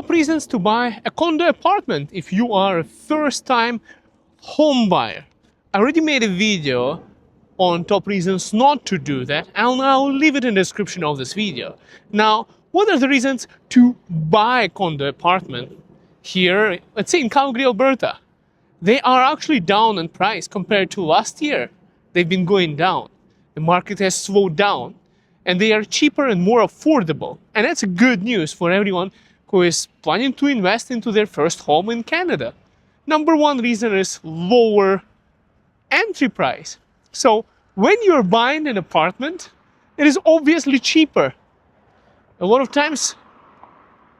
top reasons to buy a condo apartment if you are a first-time home buyer. I already made a video on top reasons not to do that, and I'll leave it in the description of this video. Now, what are the reasons to buy a condo apartment here, let's say in Calgary, Alberta? They are actually down in price compared to last year. They've been going down. The market has slowed down, and they are cheaper and more affordable. And that's good news for everyone who is planning to invest into their first home in Canada. Number one reason is lower entry price. So when you're buying an apartment, it is obviously cheaper. A lot of times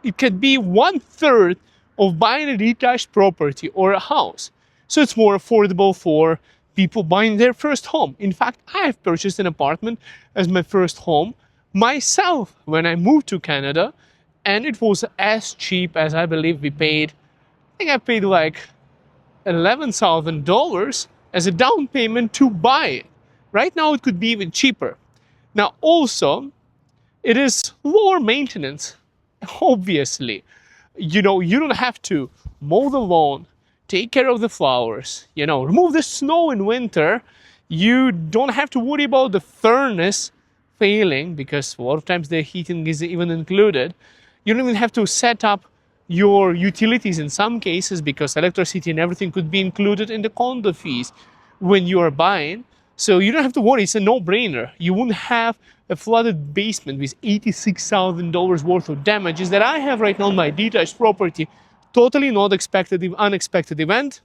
it can be 1/3 of buying a detached property or a house. So it's more affordable for people buying their first home. In fact, I have purchased an apartment as my first home myself when I moved to Canada, and it was as cheap as I believe we paid. I think I paid like $11,000 as a down payment to buy it. Right now it could be even cheaper. Now also, it is lower maintenance, obviously. You know, you don't have to mow the lawn, take care of the flowers, remove the snow in winter. You don't have to worry about the furnace failing because a lot of times the heating is even included. You don't even have to set up your utilities in some cases because electricity and everything could be included in the condo fees when you are buying. So you don't have to worry, it's a no-brainer. You won't have a flooded basement with $86,000 worth of damages that I have right now on my detached property. Totally not unexpected event.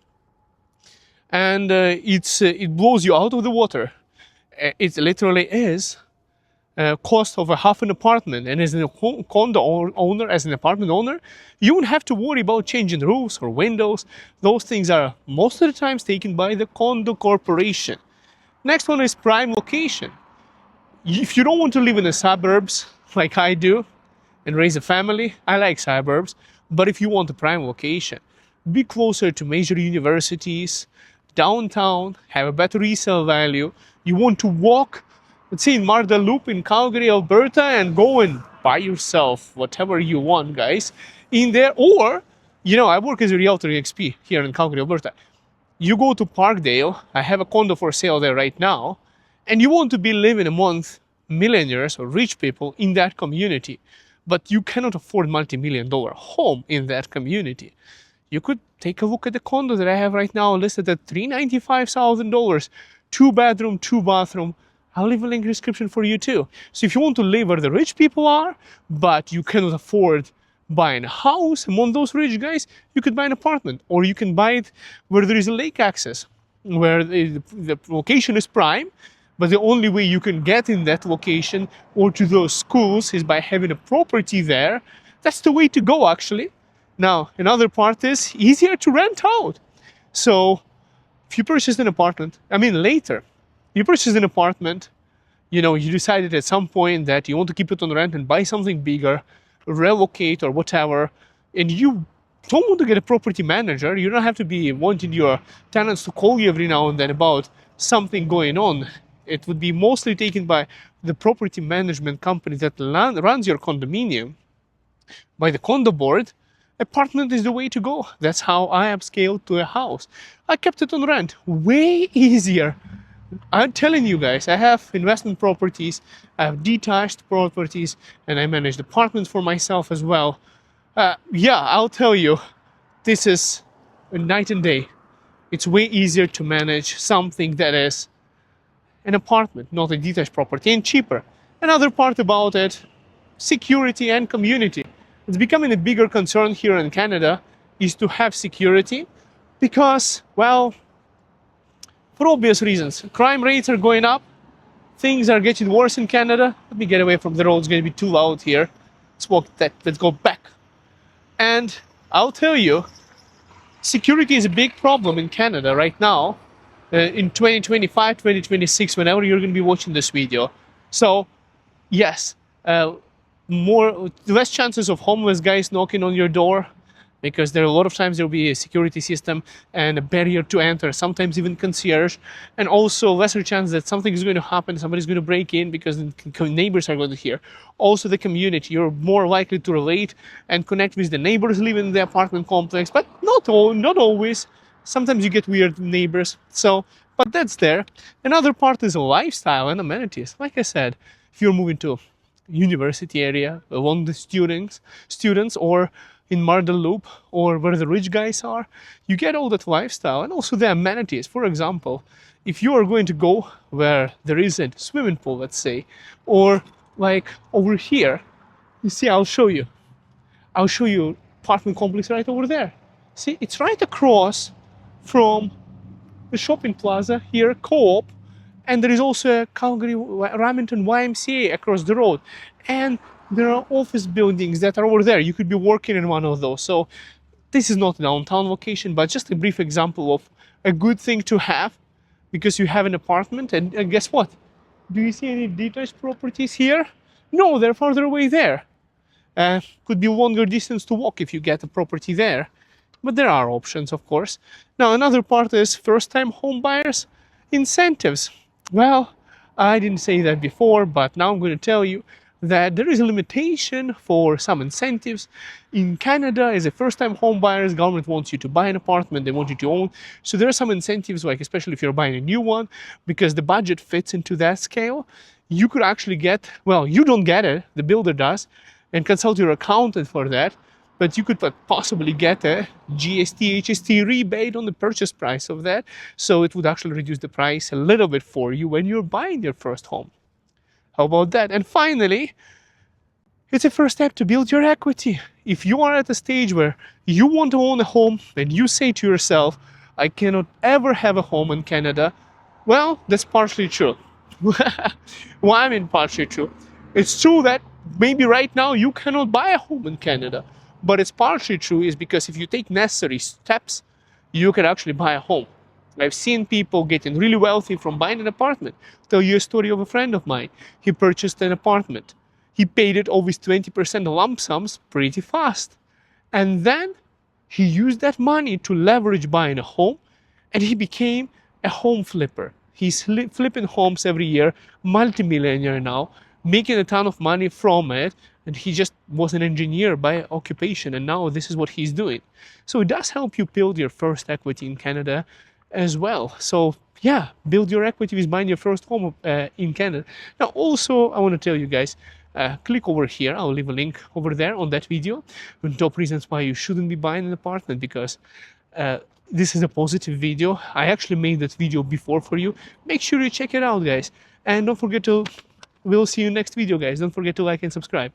And it blows you out of the water. It literally is cost of a half an apartment. And as a condo owner, as an apartment owner, you won't have to worry about changing roofs or windows. Those things are most of the times taken by the condo corporation. Next one is prime location. If you don't want to live in the suburbs like I do and raise a family, I like suburbs, but if you want a prime location, be closer to major universities, downtown, have a better resale value. You want to walk, let's say in Marda Loop in Calgary, Alberta, and go and buy yourself whatever you want, guys, in there. Or, I work as a Realtor XP here in Calgary, Alberta. You go to Parkdale, I have a condo for sale there right now, and you want to be living among millionaires or rich people in that community, but you cannot afford multi-million-dollar home in that community. You could take a look at the condo that I have right now listed at $395,000, 2-bedroom, 2-bathroom. I'll leave a link in the description for you too. So if you want to live where the rich people are, but you cannot afford buying a house among those rich guys, you could buy an apartment, or you can buy it where there is a lake access, where the location is prime, but the only way you can get in that location or to those schools is by having a property there. That's the way to go, actually. Now, another part is easier to rent out. So if you purchase an apartment, later, you purchase an apartment, you decided at some point that you want to keep it on rent and buy something bigger, relocate or whatever, and you don't want to get a property manager. You don't have to be wanting your tenants to call you every now and then about something going on. It would be mostly taken by the property management company that runs your condominium, by the condo board. Apartment is the way to go. That's how I upscaled to a house. I kept it on rent. Way easier. I'm telling you guys, I have investment properties, I have detached properties, and I manage apartments for myself as well. I'll tell you, this is a night and day. It's way easier to manage something that is an apartment, not a detached property, and cheaper. Another part about it, security and community. It's becoming a bigger concern here in Canada, is to have security because, well, for obvious reasons. Crime rates are going up. Things are getting worse in Canada. Let me get away from the road. It's going to be too loud here. Let's go back. And I'll tell you, security is a big problem in Canada right now, in 2025, 2026, whenever you're going to be watching this video. So, yes, less chances of homeless guys knocking on your door, because there are a lot of times there will be a security system and a barrier to enter, sometimes even concierge, and also lesser chance that something is going to happen, somebody's going to break in because the neighbors are going to hear. Also the community, you're more likely to relate and connect with the neighbors living in the apartment complex, but not always. Sometimes you get weird neighbors, so but that's there. Another part is lifestyle and amenities. Like I said, if you're moving to university area along the students or in Mardel Loop or where the rich guys are, you get all that lifestyle and also the amenities. For example, if you are going to go where there is a swimming pool, let's say, or like over here, you see, I'll show you apartment complex right over there. See, it's right across from the shopping plaza here, Co-op, and there is also a Calgary Ramington YMCA across the road, and there are office buildings that are over there. You could be working in one of those. So this is not a downtown location, but just a brief example of a good thing to have because you have an apartment. And guess what? Do you see any detached properties here? No, they're farther away there. Could be longer distance to walk if you get a property there. But there are options, of course. Now, another part is first-time home buyers incentives. Well, I didn't say that before, but now I'm going to tell you that there is a limitation for some incentives. In Canada, as a first-time home buyers, government wants you to buy an apartment, they want you to own. So there are some incentives, like especially if you're buying a new one, because the budget fits into that scale. You could actually get, well, you don't get it, the builder does, and consult your accountant for that. But you could possibly get a GST, HST rebate on the purchase price of that. So it would actually reduce the price a little bit for you when you're buying your first home. How about that? And finally, it's a first step to build your equity. If you are at a stage where you want to own a home and you say to yourself, I cannot ever have a home in Canada, well, that's partially true. Well, I mean partially true. It's true that maybe right now you cannot buy a home in Canada. But it's partially true is because if you take necessary steps, you can actually buy a home. I've seen people getting really wealthy from buying an apartment. I'll tell you a story of a friend of mine. He purchased an apartment. He paid it always 20% lump sums pretty fast. And then he used that money to leverage buying a home, and he became a home flipper. He's flipping homes every year, multimillionaire now, making a ton of money from it. And he just was an engineer by occupation, and now this is what he's doing. So it does help you build your first equity in Canada as well. So yeah, build your equity with buying your first home in Canada. Now also, I want to tell you guys, click over here. I'll leave a link over there on that video on top reasons why you shouldn't be buying an apartment, because this is a positive video. I actually made that video before for you. Make sure you check it out, guys. And don't forget to, we'll see you next video, guys. Don't forget to like and subscribe.